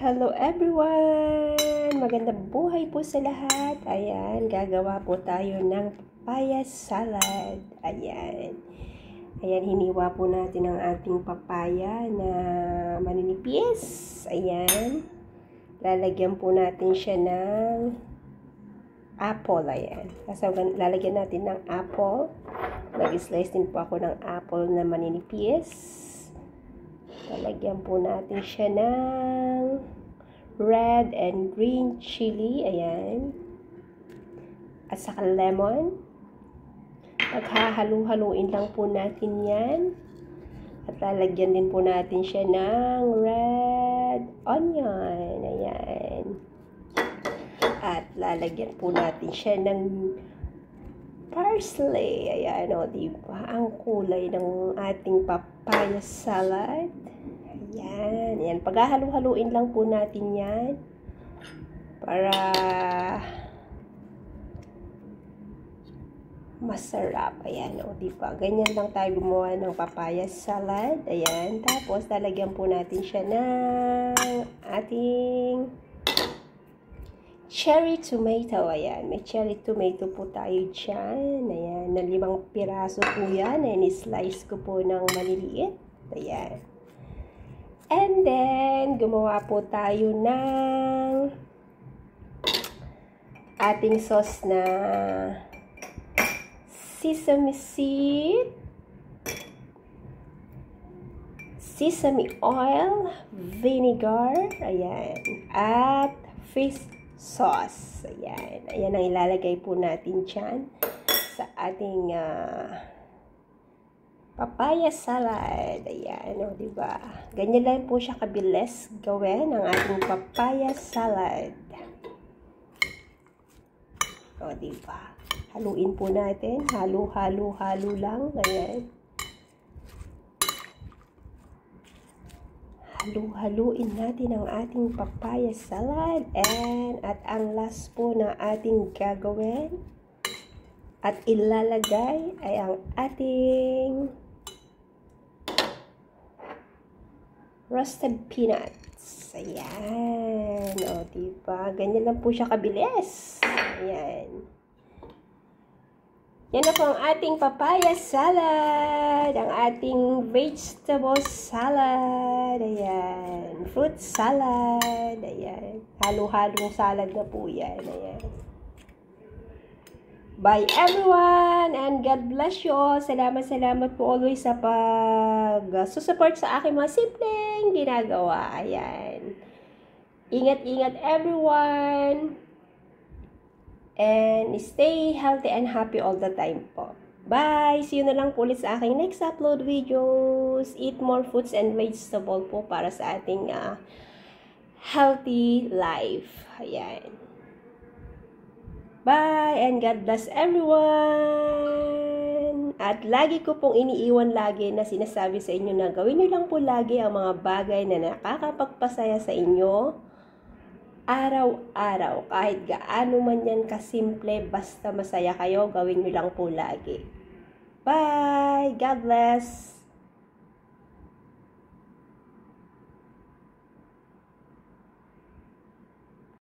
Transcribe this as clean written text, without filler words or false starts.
Hello everyone! Magandang buhay po sa lahat. Ayan, gagawa po tayo ng papaya salad. Ayan. Ayan, hiniwa po natin ang ating papaya na maninipis. Ayan. Lalagyan po natin siya ng apple. Ayan. Kasi lalagyan natin ng apple. Nag-slice din po ako ng apple na maninipis. Lalagyan po natin siya ng red and green chili. Ayan. At saka lemon. Paghahalu-haluin lang po natin yan. At lalagyan din po natin siya ng red onion. Ayan. At lalagyan po natin siya ng parsley. Ayan, o, diba? Ang kulay ng ating papaya salad. Ayan. Ayan. Paghahalu-haluin lang po natin yan. Para masarap. Ayan, o, diba? Ganyan lang tayo gumawa ng papaya salad. Ayan. Tapos, lalagyan po natin siya ng ating cherry tomato. Ayan. May cherry tomato po tayo dyan. Ayan. Na 5 piraso po yan. Ayan. I-slice ko po ng maliliit. Ayan. And then, gumawa po tayo ng ating sauce na sesame seed, sesame oil, vinegar, ayan, at fish sauce. Ayan. Ayan ang ilalagay po natin dyan sa ating papaya salad. Ayan, o, diba? Ganyan lang po siya kabilis gawin ang ating papaya salad. O, diba? Haluin po natin. Halo lang. Ayan. Haluin natin ang ating papaya salad. At ang last po na ating gagawin at ilalagay ay ang ating roasted peanuts. Ayan. O, diba? Ganyan lang po siya kabilis. Ayan. Yan na po ang ating papaya salad. Ang ating vegetable salad. Ayan. Fruit salad. Ayan. Halo-halong salad na po yan. Ayan. Bye everyone, and God bless you all. Salamat po always sa pag-support sa aking mga simpleng ginagawa. Ayan. Ingat everyone. And stay healthy and happy all the time po. Bye! See you na lang po ulit sa aking next upload videos. Eat more fruits and vegetables po para sa ating healthy life. Ayan. Bye! And God bless everyone! At lagi ko pong iniiwan lagi na sinasabi sa inyo na gawin nyo lang po lagi ang mga bagay na nakakapagpasaya sa inyo araw-araw. Kahit gaano man yan kasimple, basta masaya kayo, gawin nyo lang po lagi. Bye! God bless!